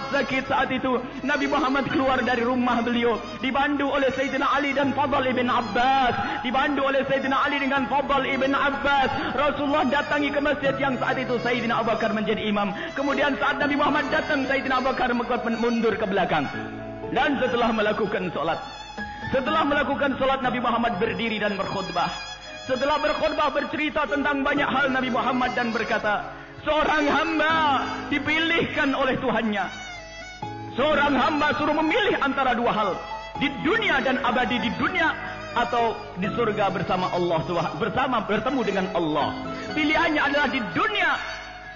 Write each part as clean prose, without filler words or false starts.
amat sakit saat itu. Nabi Muhammad keluar dari rumah beliau, dibantu oleh Sayyidina Ali dan Fadl ibn Abbas. Dibantu oleh Sayyidina Ali dengan Fadl ibn Abbas. Rasulullah datangi ke masjid yang saat itu Sayyidina Abu Bakar menjadi imam. Kemudian saat Nabi Muhammad datang, Sayyidina Abu Bakar mundur ke belakang. Dan setelah melakukan solat, Nabi Muhammad berdiri dan berkhutbah. Setelah berkhutbah bercerita tentang banyak hal Nabi Muhammad dan berkata, seorang hamba dipilihkan oleh Tuhannya. Seorang hamba suruh memilih antara dua hal, di dunia dan abadi di dunia, atau di surga bersama Allah, bertemu dengan Allah. Pilihannya adalah di dunia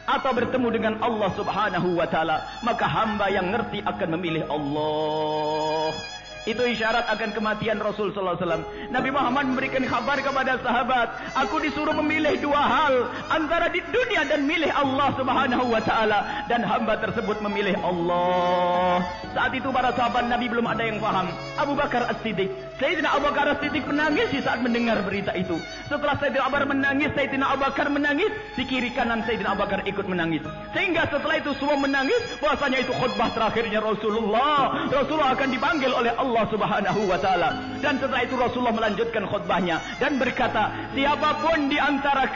atau bertemu dengan Allah Subhanahu wa taala. Maka hamba yang ngerti akan memilih Allah. Itu isyarat akan kematian Rasul sallallahu alaihi wasallam. Nabi Muhammad memberikan kabar kepada sahabat, aku disuruh memilih dua hal, antara di dunia dan milih Allah Subhanahu wa taala, dan hamba tersebut memilih Allah. Saat itu para sahabat Nabi belum ada yang paham. Abu Bakar As-Siddiq, Sayyidina Abu Bakar As-Siddiq menangis di saat mendengar berita itu. Setelah Sayyidina Abu Bakar menangis, Sayyidina Abu Bakar menangis, di kiri kanan Sayyidina Abu Bakar ikut menangis. Sehingga setelah itu semua menangis, bahwasanya itu khutbah terakhirnya Rasulullah. Rasulullah akan dipanggil oleh Allah Subhanahu wa taala. Dan setelah itu Rasulullah melanjutkan khutbahnya dan berkata, siapapun di antara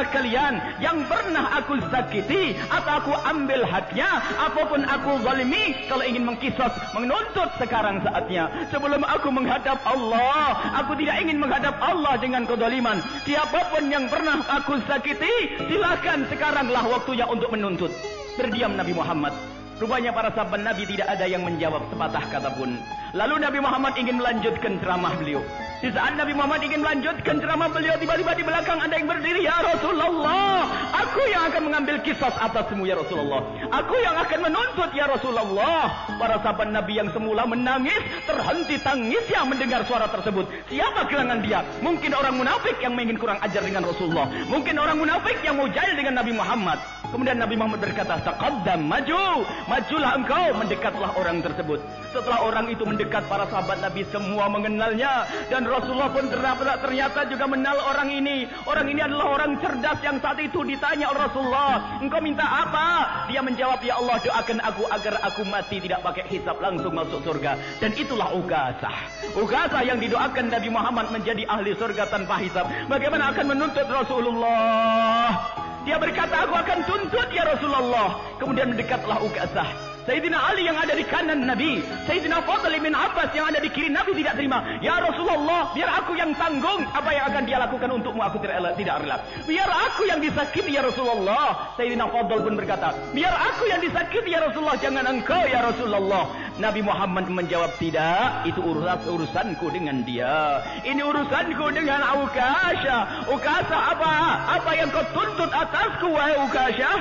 kalian yang pernah aku sakiti atau aku ambil haknya, apapun aku zalimi, kalau ingin mengkisos, menuntut sekarang saatnya. Sebelum aku menghadap Allah, aku tidak ingin menghadap Allah dengan kezaliman. Siapapun yang pernah aku sakiti, silakan sekaranglah waktunya untuk menuntut. Berdiam Nabi Muhammad. Rupanya para sahabat Nabi tidak ada yang menjawab sepatah kata pun. Lalu Nabi Muhammad ingin melanjutkan ceramah beliau. Di saat Nabi Muhammad ingin melanjutkan ceramah beliau, tiba-tiba di belakang ada yang berdiri, ya Rasulullah, aku yang akan mengambil kisah atasmu ya Rasulullah. Aku yang akan menuntut ya Rasulullah. Para sahabat Nabi yang semula menangis, terhenti tangisnya mendengar suara tersebut. Siapa gerangan dia? Mungkin orang munafik yang ingin kurang ajar dengan Rasulullah. Mungkin orang munafik yang mau jahil dengan Nabi Muhammad. Kemudian Nabi Muhammad berkata, taqaddam, majulah engkau. Mendekatlah orang tersebut. Setelah orang itu mendekat, para sahabat Nabi semua mengenalnya. Dan Rasulullah pun ternyata juga mengenal orang ini. Orang ini adalah orang cerdas yang saat itu ditanya oleh Rasulullah, engkau minta apa? Dia menjawab, ya Allah, doakan aku agar aku mati tidak pakai hisab, langsung masuk surga. Dan itulah Uqasah yang didoakan Nabi Muhammad menjadi ahli surga tanpa hisab. Bagaimana akan menuntut Rasulullah? Dia berkata, aku akan tuntut ya Rasulullah. Kemudian mendekatlah Uqasah. Sayyidina Ali yang ada di kanan Nabi, Sayyidina Fadl bin Abbas yang ada di kiri Nabi tidak terima. Ya Rasulullah, biar aku yang tanggung. Apa yang akan dia lakukan untukmu, aku tidak rela. Biar aku yang disakiti ya Rasulullah. Sayyidina Fadl pun berkata, biar aku yang disakiti ya Rasulullah, jangan engkau ya Rasulullah. Nabi Muhammad menjawab, tidak, itu urusanku dengan dia. Ini urusanku dengan Uqasah. Uqasah apa yang kau tuntut atasku wahai Uqasah?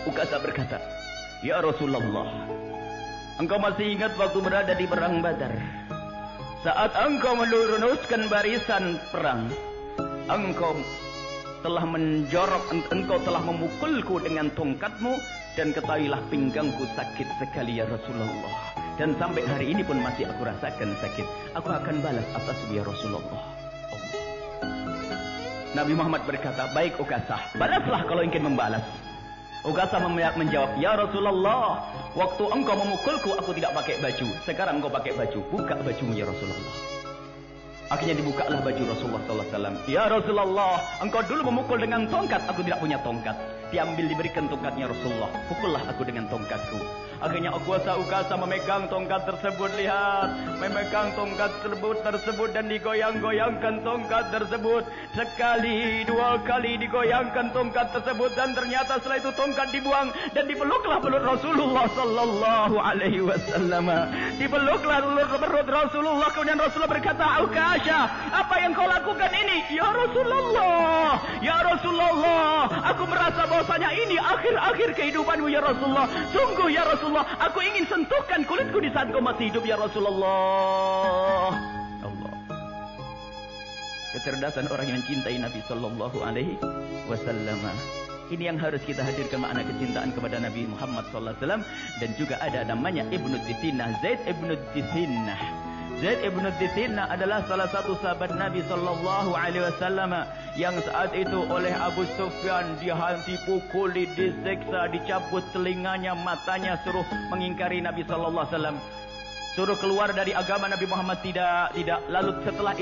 Uqasah berkata, ya Rasulullah, engkau masih ingat waktu berada di perang Badar? Saat engkau meluruskan barisan perang, engkau telah engkau telah memukulku dengan tongkatmu, dan ketahuilah pinggangku sakit sekali ya Rasulullah. Dan sampai hari ini pun masih aku rasakan sakit. Aku akan balas atasmu ya Rasulullah. Nabi Muhammad berkata, baik Uqasah, balaslah kalau ingin membalas. Uqasah menjawab, ya Rasulullah, waktu engkau memukulku aku tidak pakai baju. Sekarang engkau pakai baju, buka bajumu ya Rasulullah. Akhirnya dibukalah baju Rasulullah SAW. Ya Rasulullah, engkau dulu memukul dengan tongkat, aku tidak punya tongkat. Diambil, diberikan tongkatnya Rasulullah. Pukullah aku dengan tongkatku. Akhirnya Uqasah memegang tongkat tersebut. Lihat, memegang tongkat tersebut dan digoyang-goyangkan tongkat tersebut. Sekali, dua kali digoyangkan tongkat tersebut, dan ternyata setelah itu tongkat dibuang dan dipeluklah perut Rasulullah sallallahu alaihi wasallam. Dipeluklah perut Rasulullah. Kemudian Rasulullah berkata, Uqasah, apa yang kau lakukan ini? Ya Rasulullah, aku merasa bahwasanya ini akhir-akhir kehidupanmu ya Rasulullah. Sungguh ya Rasulullah, aku ingin sentuhkan kulitku di saat kau masih hidup ya Rasulullah. Allah. Kecerdasan orang yang mencintai Nabi sallallahu alaihi wasallam. Ini yang harus kita hadirkan, makna kecintaan kepada Nabi Muhammad sallallahu alaihi wasallam. Dan juga ada namanya Ibnu Tisinah, Zaid Ibnu Tisinah. Zaid ibn Dithinah adalah salah satu sahabat Nabi sallallahu alaihi wasallam yang saat itu oleh Abu Sufyan dipukuli, disiksa, dicabut telinganya, matanya, suruh mengingkari Nabi sallallahu alaihi wasallam. Suruh keluar dari agama Nabi Muhammad, tidak. Lalu setelah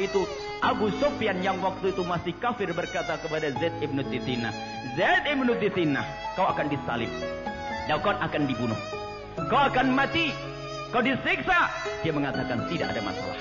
itu Abu Sufyan yang waktu itu masih kafir berkata kepada Zaid ibn Dithinah, Zaid ibn Dithinah, kau akan disalib dan kau akan dibunuh, kau akan mati, kau disiksa. Dia mengatakan tidak ada masalah.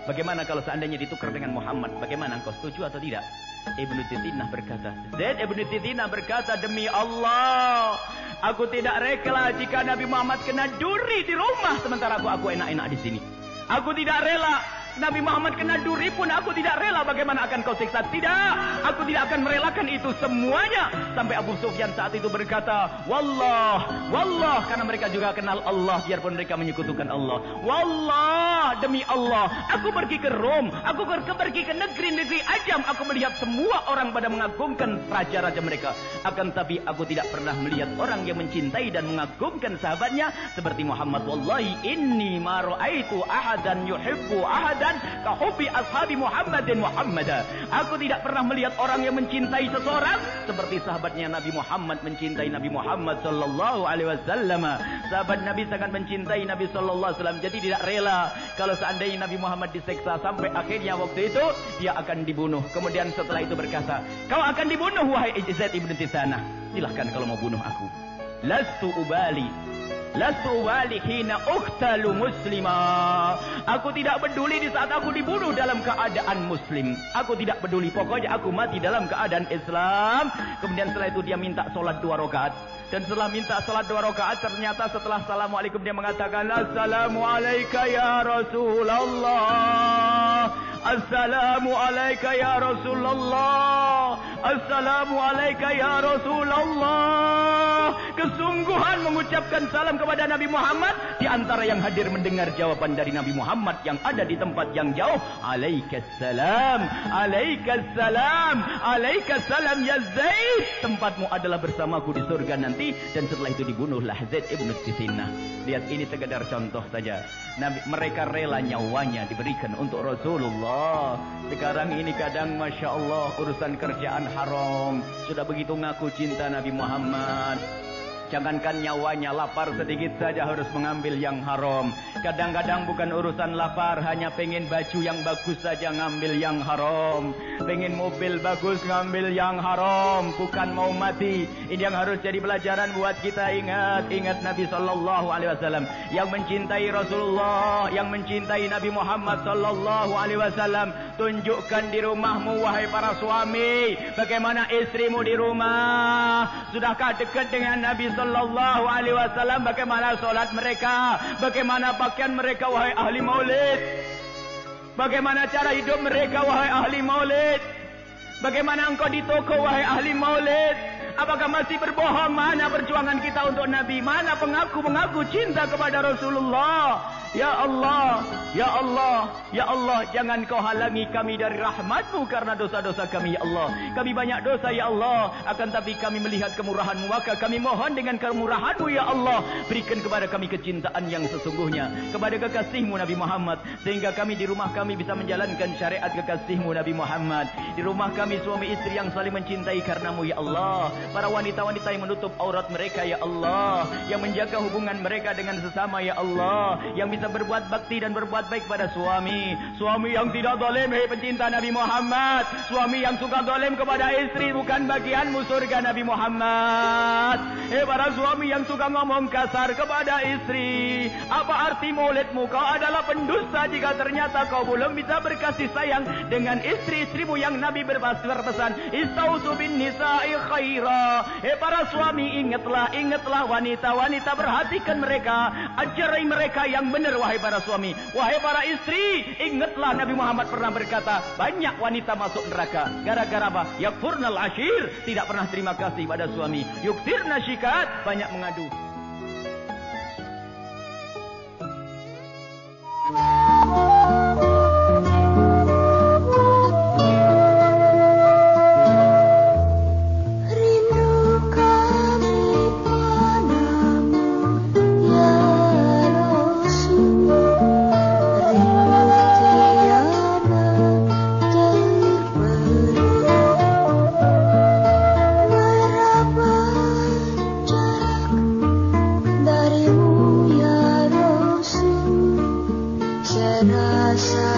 Bagaimana kalau seandainya ditukar dengan Muhammad? Bagaimana, engkau setuju atau tidak? Ibnu Dithinah berkata, Zaid ibn Dithinah berkata, demi Allah, aku tidak rela jika Nabi Muhammad kena duri di rumah sementara aku enak-enak di sini. Aku tidak rela Nabi Muhammad kena duri pun aku tidak rela. Bagaimana akan kau siksa? Tidak, aku tidak akan merelakan itu semuanya. Sampai Abu Sufyan saat itu berkata, Wallah, karena mereka juga kenal Allah biarpun mereka menyekutukan Allah. Wallah, demi Allah, aku pergi ke Rom, aku pergi ke negeri-negeri ajam, aku melihat semua orang pada mengagungkan raja-raja mereka. Akan tapi aku tidak pernah melihat orang yang mencintai dan mengagungkan sahabatnya seperti Muhammad. Wallahi inni ma ra'aitu ahadan yuhibbu ahadan kahubbi ashabi Muhammadin Muhammada. Aku tidak pernah melihat orang yang mencintai seseorang seperti sahabatnya Nabi Muhammad mencintai Nabi Muhammad sallallahu alaihi wasallam. Sahabat Nabi sangat mencintai Nabi sallallahu alaihi wasallam, jadi tidak rela kalau seandainya Nabi Muhammad disiksa. Sampai akhirnya waktu itu dia akan dibunuh. Kemudian setelah itu berkata, kau akan dibunuh wahai Zaid ibn Dithinah, silahkan kalau mau bunuh aku. Lastu ubali hina uqtalu muslima. Aku tidak peduli di saat aku dibunuh dalam keadaan muslim. Aku tidak peduli, pokoknya aku mati dalam keadaan Islam. Kemudian setelah itu dia minta sholat 2 rakaat. Dan setelah minta sholat 2 rakaat, ternyata setelah assalamualaikum dia mengatakan, Assalamualaikum ya Rasulullah, Assalamualaikum ya Rasulullah, Assalamualaikum ya Rasulullah. Kesungguhan mengucapkan salam kepada Nabi Muhammad. Di antara yang hadir mendengar jawaban dari Nabi Muhammad yang ada di tempat yang jauh, Alaikassalam, Alaikassalam, Alaikassalam ya Zaid, tempatmu adalah bersamaku di surga nanti. Dan setelah itu dibunuhlah Zaid ibn Dithinah. Lihat, ini sekedar contoh saja. Mereka rela nyawanya diberikan untuk Rasulullah. Sekarang ini kadang Masya Allah urusan kerjaan haram, sudah begitu ngaku cinta Nabi Muhammad. Jangankan nyawanya, lapar sedikit saja harus mengambil yang haram. Kadang-kadang bukan urusan lapar, hanya pengen baju yang bagus saja ngambil yang haram. Pengen mobil bagus ngambil yang haram. Bukan mau mati. Ini yang harus jadi pelajaran buat kita. Ingat Nabi sallallahu alaihi wasallam yang mencintai Rasulullah, yang mencintai Nabi Muhammad sallallahu alaihi wasallam. Tunjukkan di rumahmu wahai para suami, bagaimana istrimu di rumah. Sudahkah dekat dengan Nabi sallallahu alaihi wasallam? Bagaimana solat mereka? Bagaimana pakaian mereka wahai ahli maulid? Bagaimana cara hidup mereka wahai ahli maulid? Bagaimana engkau di toko wahai ahli maulid? Apakah masih berbohong? Mana perjuangan kita untuk Nabi? Mana mengaku cinta kepada Rasulullah? Ya Allah, Ya Allah, Ya Allah, jangan kau halangi kami dari rahmat-Mu karena dosa-dosa kami, Ya Allah. Kami banyak dosa, Ya Allah. Akan tapi kami melihat kemurahan-Mu, maka kami mohon dengan kemurahan-Mu, Ya Allah. Berikan kepada kami kecintaan yang sesungguhnya kepada kekasih-Mu Nabi Muhammad, sehingga kami di rumah kami bisa menjalankan syariat kekasih-Mu Nabi Muhammad. Di rumah kami suami istri yang saling mencintai karena-Mu, Ya Allah. Para wanita-wanita yang menutup aurat mereka, Ya Allah. Yang menjaga hubungan mereka dengan sesama, Ya Allah. Yang bisa berbuat bakti dan berbuat baik pada suami. Suami yang tidak zalim, hei pencinta Nabi Muhammad. Suami yang suka zalim kepada istri, bukan bagianmu surga Nabi Muhammad. Hei para suami yang suka ngomong kasar kepada istri, apa arti maulidmu? Kau adalah pendusta jika ternyata kau belum bisa berkasih sayang dengan istri-istrimu yang Nabi berpesan, Istausu bin nisa'i khaira. Hei para suami, ingatlah wanita-wanita, perhatikan mereka, ajari mereka yang benar wahai para suami. Wahai para istri, ingatlah Nabi Muhammad pernah berkata, banyak wanita masuk neraka gara-gara apa? Yakfurnal ashir, tidak pernah terima kasih pada suami. Yuktirna syikat, banyak mengadu. Rindu kami padamu ya Rasul. rasa